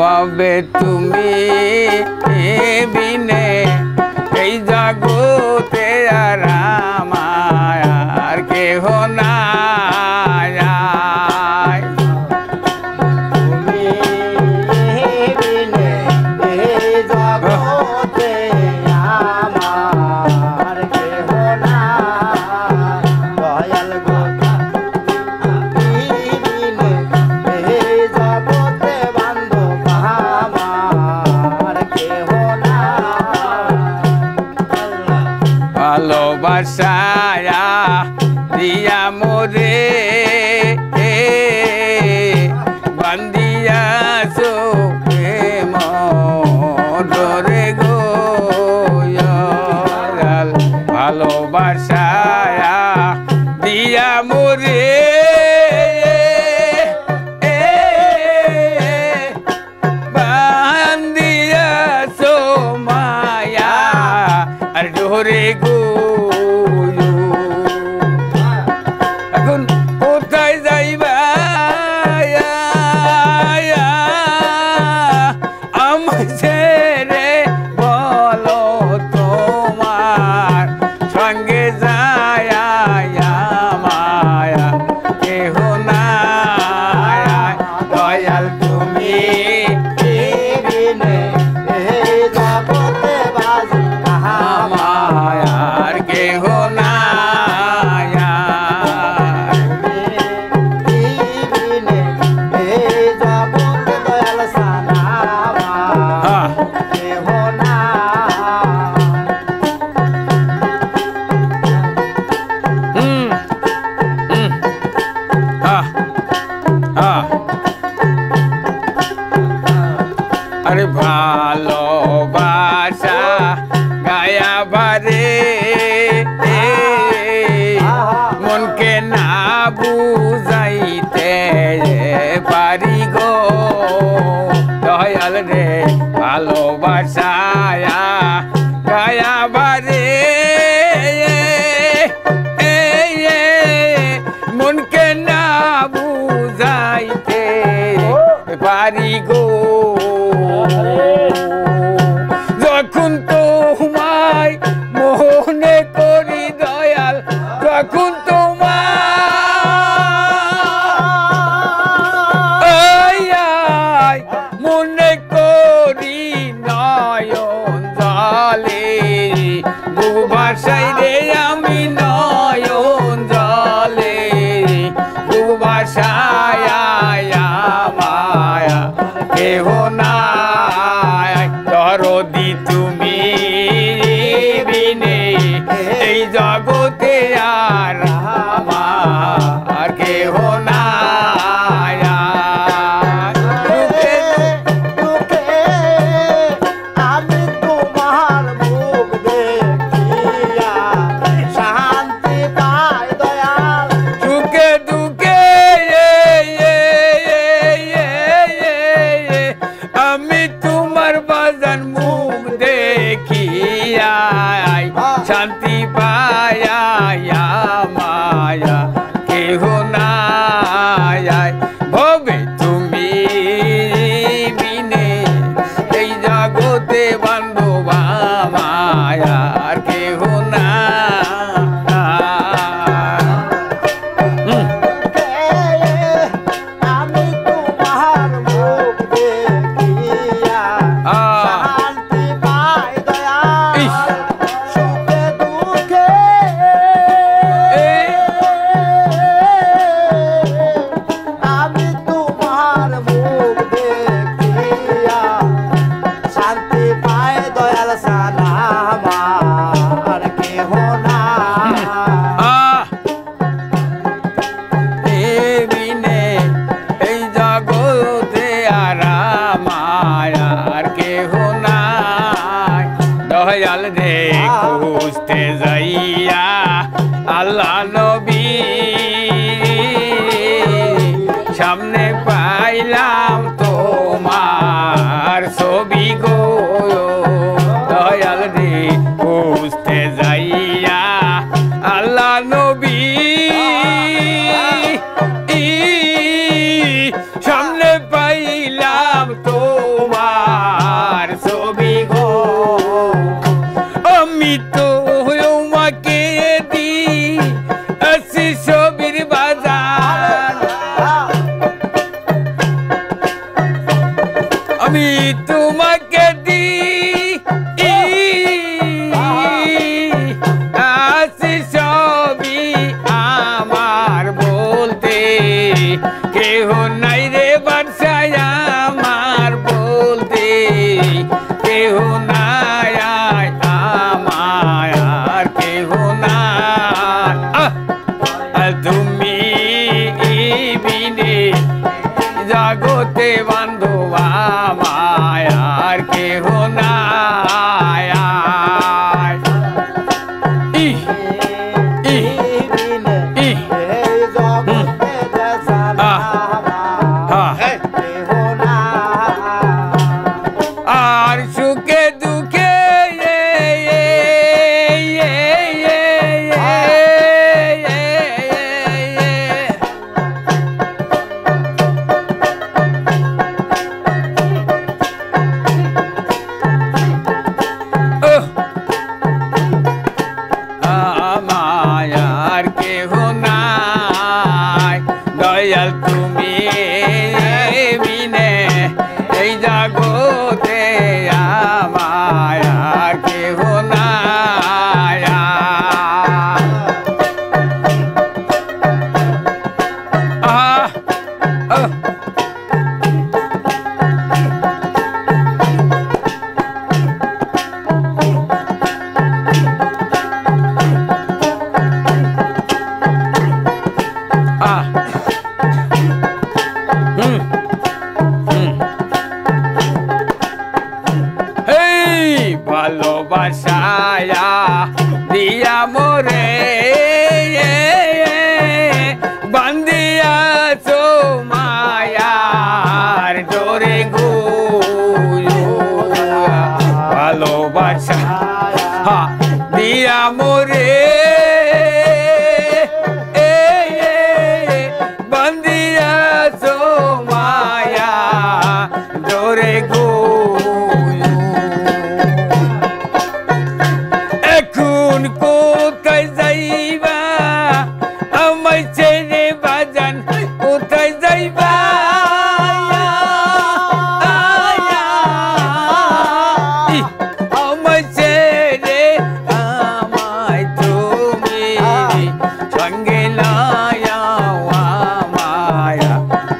পাবে তুমি বিনে এই জগতে আর আমার কেহ নাই। তুমি বিনে এই জগতে আমার কেহ নাই। দয়াল গো তুমি বিনে এই জগতে বান্ধব আমার কেহ নাই। ভালোবাসায়া দিয়া মোরে বান্দিয়াছো প্রেম ডরে গো ভালোবাসায়া দিয়া মোরে বান্দিয়াছো মায়া আর ডরে গো। এখন কোথায় যাইবা আমায় ছেড়ে বলো তোমার সঙ্গে যায় মায়া কেহ নাই। দয়াল তুমি বিনে এই জগতে বাজে আমার আর কেহ নাই। বিনে এই জগতে দয়াল সানা কেহ নাই। আরে ভালোবাসা গায়া বারে মনকে না বুঝাইতে পারি গো দয়াল রে। ভালোবাসায়া গায়া বারে মনকে না বুঝাইতে পারি গো। যখন তোমায় মনে করি দয়াল যখন তোমায় মনে করি নয়ন জলে বুক ভাষাই রে আমি নয়ন জলে বুক ভাষায় মায়া কেহ নাই। দরদি তুমি বিনে এই জগতে আর আমার কেহ নাই। দুঃখে আমি তোমার মুখ দেখিয়া শান্তি পাই দয়াল। দুঃখে দুঃখে আমি তোমার বাজান মুখ দেখিয়া শান্তি পায়া মায়া কেহ নাই। ভবে তুমি বিনে এই জগতে বান্ধব মায়া আর কেহ নাই। আমি তোমার মুখ দেখিয়া শান্তি পাই দয়াল। সুখে দুঃখে আমি তোমার মুখ দেখিয়া শান্তি পাই দয়াল সানা আমার কেহ নাই। বিনে এই জগতে আর মায়ার কেহ নাই। দয়াল রে খুঁজতে যাইয়া আল্লাহ নবী সামনে পাইলাম তোমার ছবি গো দয়াল রে খুঁজতে যাইয়া আল্লাহ নবী সামনে পাইলাম তো আমি তোমাকে আছি সবই আমার বলতে, কেহ নাই রে বাদশাহ আমার বলতে, কেহ নাই আমার আর কেহ নাই। তুমি বিনে জগতে বান্ধব আমায় আর কেহ নাই। ইহ ইহ ইহ আর সুখে দুঃখে আমার কেহ নাই। দয়াল তুমি বিনে এই জগতে আমায় আর কেহ নাই। ভালোবাসায়া দিয়া মোরে বান্দিয়াছো মায়ার ডোরে গো, ভালোবাসা দিয়া মোরে বান্দিয়াছো মায়া ডোরে গো। কোথায় যাইবা আমায় ছেড়ে বাজান, কোথায় যাইবা আমায় ছেড়ে, আমায় তুমি সঙ্গে লায়া মায়া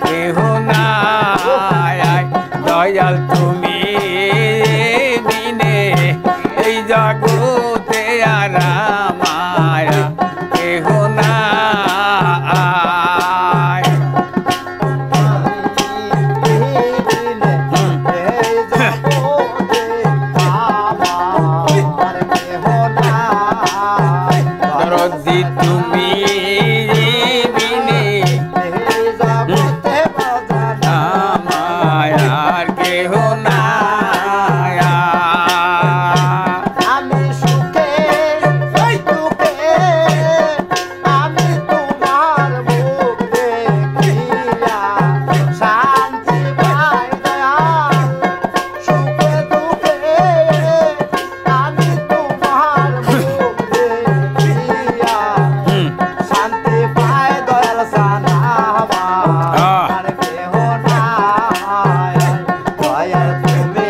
কেহ নাই। দয়াল তুমি বিনে এই জগতে আর মায়া কেহ নাই। দরদি তুমি বিনে আমায় আর কেহ নাই। আমি সুখে দুঃখে আমি তোমার মুখ দেখিয়া শান্তি পাই দয়াল। সুখে দুঃখে আমি তোমার মুখ দেখিয়া শান্তি পাই দয়াল। সানা আমার কেহ নাই। দয়াল তুমি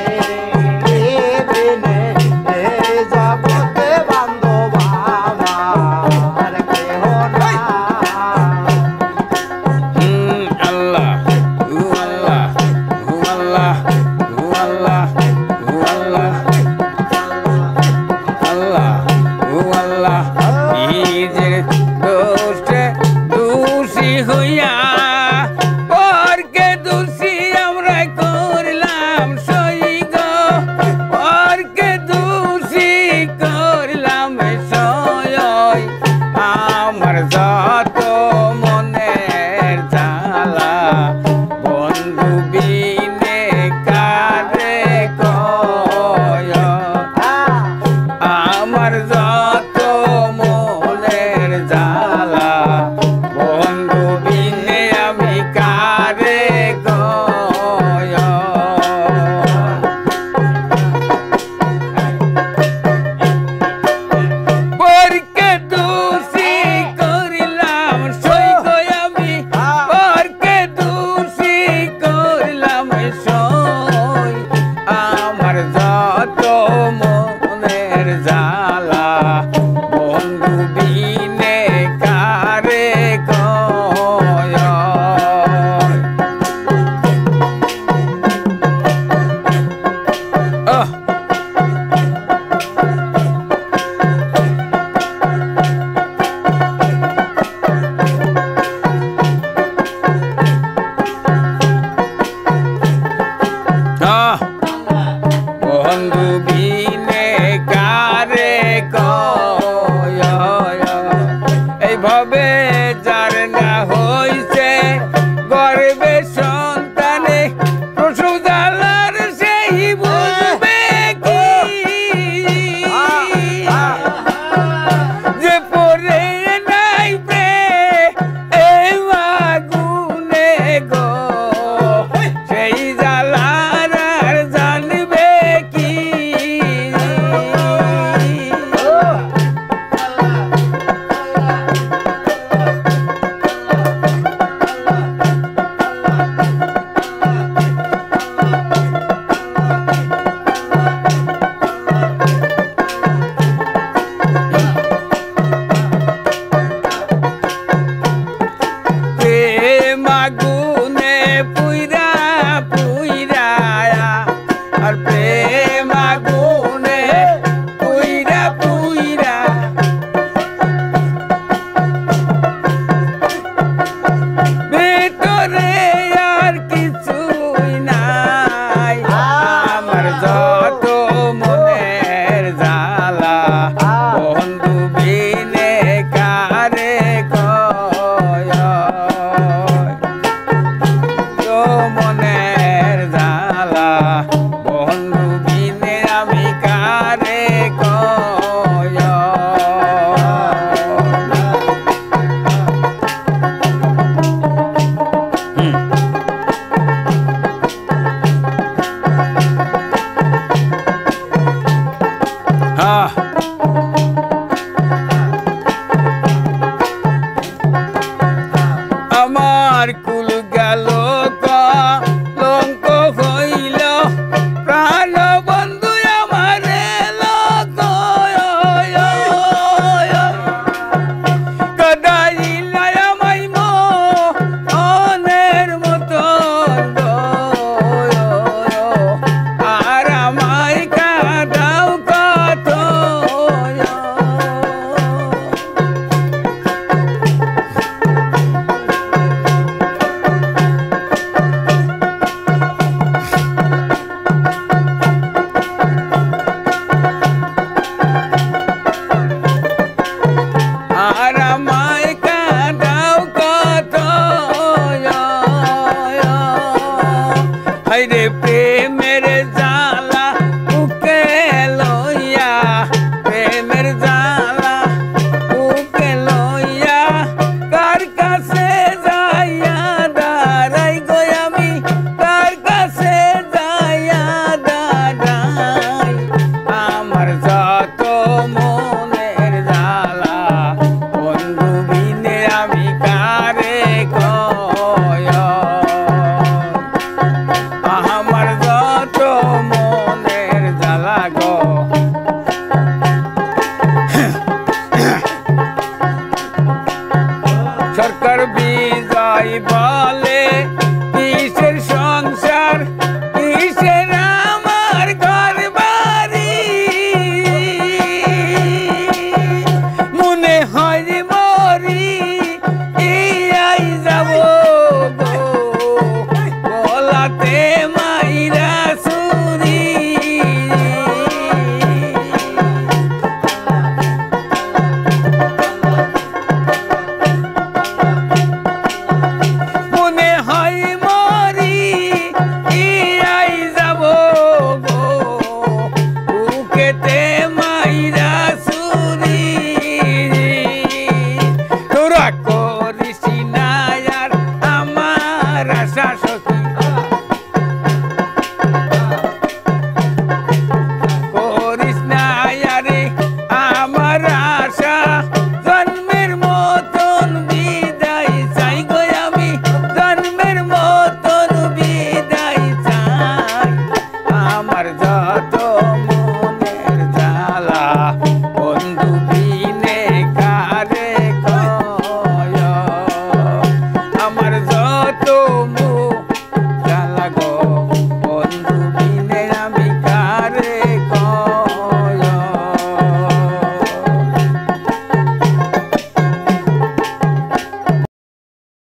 বন্ধু